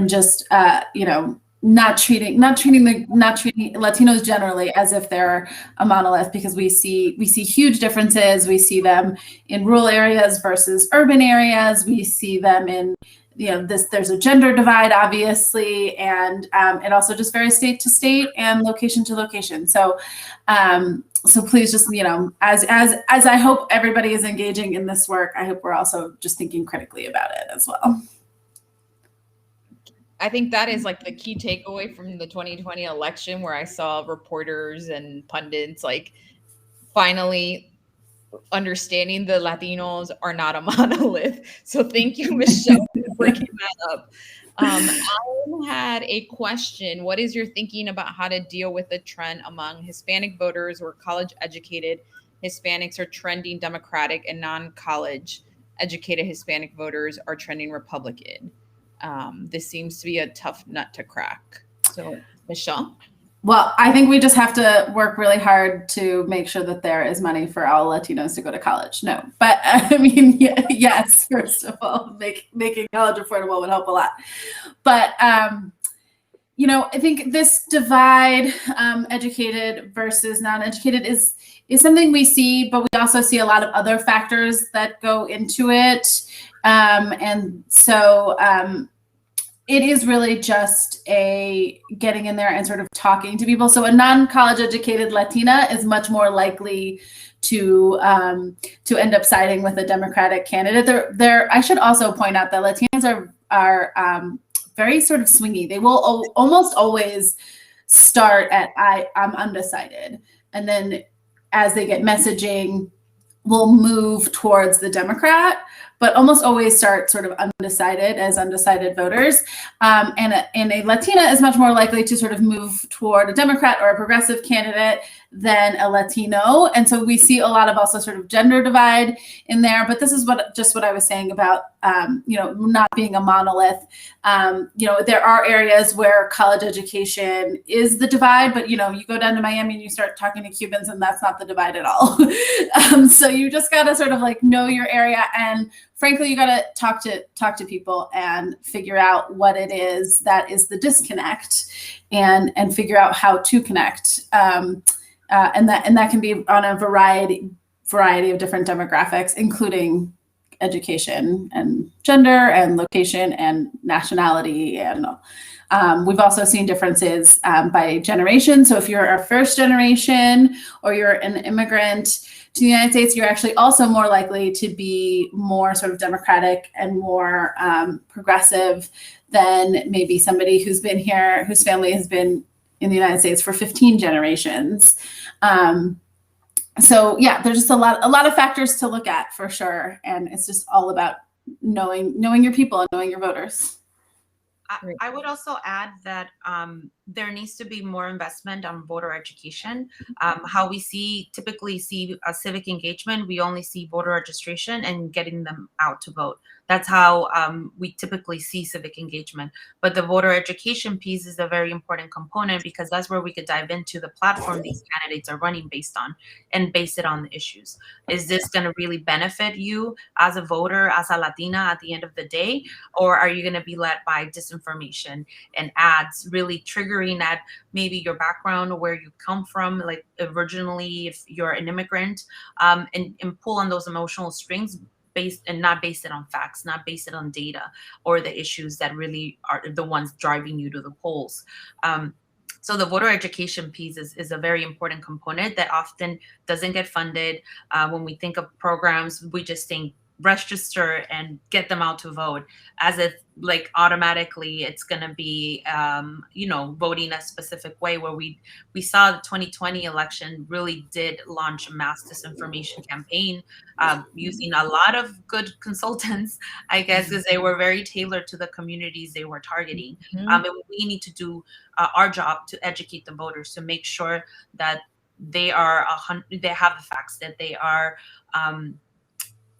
just you know, not treating Latinos generally as if they're a monolith, because we see huge differences. We see them in rural areas versus urban areas. We see them in, you know, there's a gender divide, obviously, and also just very state to state and location to location. So so please just, you know, as I hope everybody is engaging in this work, I hope we're also just thinking critically about it as well. I think that is like the key takeaway from the 2020 election, where I saw reporters and pundits like finally understanding the Latinos are not a monolith. So thank you, Michelle, for bringing that up. Alan had a question. What is your thinking about how to deal with the trend among Hispanic voters, where college educated Hispanics are trending Democratic and non-college educated Hispanic voters are trending Republican? This seems to be a tough nut to crack. So, Michelle? Well, I think we just have to work really hard to make sure that there is money for all Latinos to go to college. No, but I mean, yes, first of all, making college affordable would help a lot. But, you know, I think this divide, educated versus non-educated, is something we see, but we also see a lot of other factors that go into it. And so, it is really just a getting in there and sort of talking to people. So a non-college educated Latina is much more likely to end up siding with a Democratic candidate. I should also point out that Latinas are very sort of swingy. They will almost always start at I'm undecided, and then as they get messaging, will move towards the Democrat. but almost always start sort of undecided as undecided voters. And a Latina is much more likely to sort of move toward a Democrat or a progressive candidate than a Latino. And so we see a lot of also sort of gender divide in there. But this is what I was saying about, not being a monolith. There are areas where college education is the divide, but, you go down to Miami and you start talking to Cubans and that's not the divide at all. So you just got to sort of like know your area. And frankly, you got to talk to people and figure out what it is that is the disconnect and figure out how to connect. And that can be on a variety of different demographics, including education and gender and location and nationality. And we've also seen differences by generation. So if you're a first generation or you're an immigrant to the United States, you're actually also more likely to be more sort of democratic and more progressive than maybe somebody who's been here, whose family has been in the United States for 15 generations. So yeah, there's just a lot of factors to look at for sure. And it's just all about knowing your people and knowing your voters. I would also add that there needs to be more investment on voter education. How we typically see a civic engagement, we only see voter registration and getting them out to vote. That's how we typically see civic engagement. But the voter education piece is a very important component because that's where we could dive into the platform these candidates are running based on and base it on the issues. Is this going to really benefit you as a voter, as a Latina at the end of the day? Or are you going to be led by disinformation and ads really triggering at maybe your background or where you come from, like originally if you're an immigrant, and pull on those emotional strings not based it on facts, not based it on data or the issues that really are the ones driving you to the polls. So the voter education piece is a very important component that often doesn't get funded. When we think of programs, we just think register and get them out to vote as if like automatically it's going to be voting a specific way, where we saw the 2020 election really did launch a mass disinformation campaign using a lot of good consultants, I guess, because they were very tailored to the communities they were targeting. And we need to do our job to educate the voters to make sure that they have the facts, that they are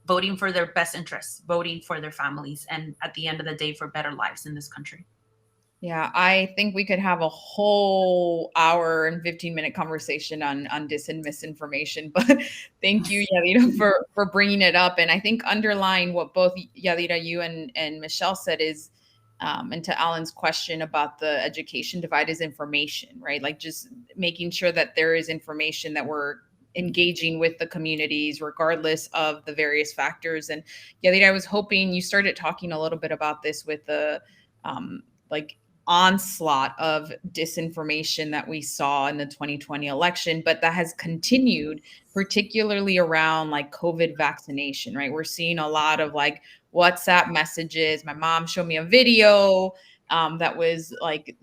voting for their best interests, voting for their families, and at the end of the day, for better lives in this country. Yeah, I think we could have a whole hour and 15-minute conversation on dis and misinformation, but thank you, Yadira, for bringing it up. And I think underlying what both Yadira, you and Michelle said is, and to Alan's question about the education divide, is information, right? Like just making sure that there is information, that we're engaging with the communities regardless of the various factors. And Yadira, I was hoping you started talking a little bit about this with the onslaught of disinformation that we saw in the 2020 election, but that has continued, particularly around like COVID vaccination, right? We're seeing a lot of like WhatsApp messages. My mom showed me a video that was like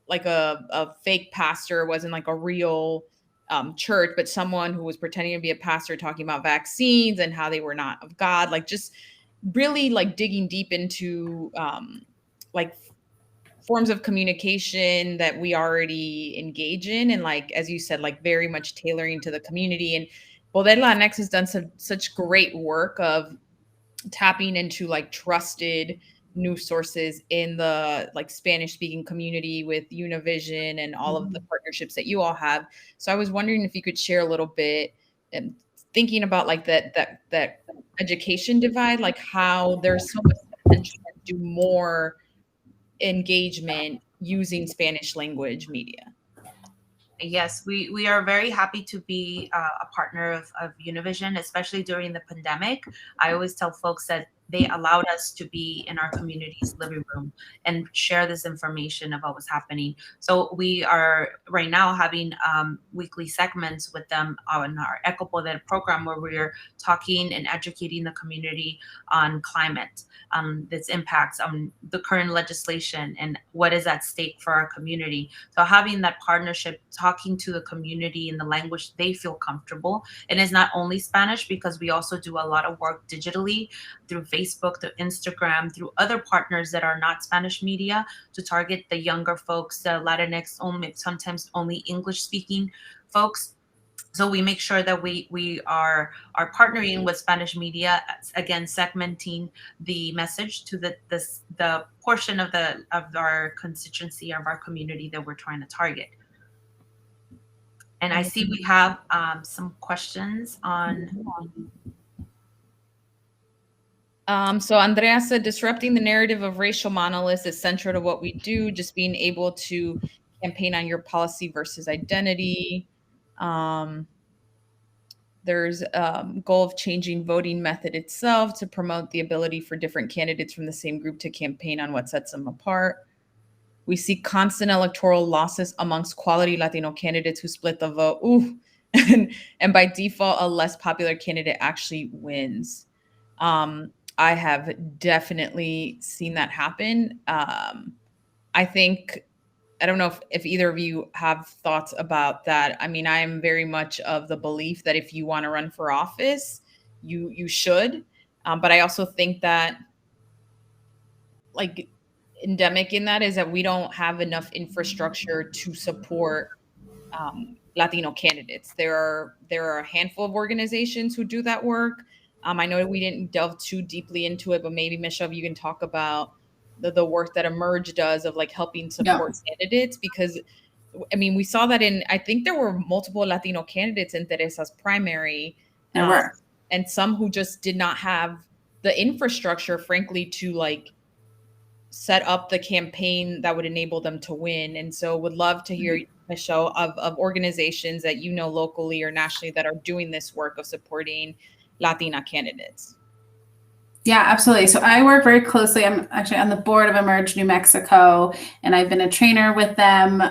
a fake pastor. It wasn't like a real church, but someone who was pretending to be a pastor talking about vaccines and how they were not of God, like just really like digging deep into like forms of communication that we already engage in. And like, as you said, like very much tailoring to the community. And Poder Latinx has done such great work of tapping into like trusted news sources in the like Spanish speaking community with Univision and all of the partnerships that you all have. So I was wondering if you could share a little bit and thinking about like that education divide, like how there's so much potential to do more engagement using Spanish language media. Yes, we are very happy to be a partner of Univision, especially during the pandemic. I always tell folks that they allowed us to be in our community's living room and share this information of what was happening. So we are right now having weekly segments with them on our Eco Poder program, where we're talking and educating the community on climate, its impacts on the current legislation and what is at stake for our community. So having that partnership, talking to the community in the language they feel comfortable, and it's not only Spanish, because we also do a lot of work digitally through Facebook, through Instagram, through other partners that are not Spanish media, to target the younger folks, the Latinx, only sometimes only English-speaking folks. So we make sure that we are partnering with Spanish media, again segmenting the message to the portion of our constituency, of our community that we're trying to target. And I see we have some questions on. So Andrea said, disrupting the narrative of racial monoliths is central to what we do. Just being able to campaign on your policy versus identity. There's goal of changing voting method itself to promote the ability for different candidates from the same group to campaign on what sets them apart. We see constant electoral losses amongst quality Latino candidates who split the vote. Ooh. And by default, a less popular candidate actually wins. I have definitely seen that happen. I think, I don't know if either of you have thoughts about that. I mean, I am very much of the belief that if you want to run for office, you should. But I also think that, like, endemic in that is that we don't have enough infrastructure to support Latino candidates. There are a handful of organizations who do that work. I know we didn't delve too deeply into it, but maybe Michelle, you can talk about the work that Emerge does of like helping support candidates, because I mean, we saw that I think there were multiple Latino candidates in Teresa's primary. There were. And some who just did not have the infrastructure, frankly, to like set up the campaign that would enable them to win. And so would love to hear, Michelle, of organizations that you know locally or nationally that are doing this work of supporting Latina candidates. Yeah, absolutely. So I work very closely. I'm actually on the board of Emerge New Mexico, and I've been a trainer with them.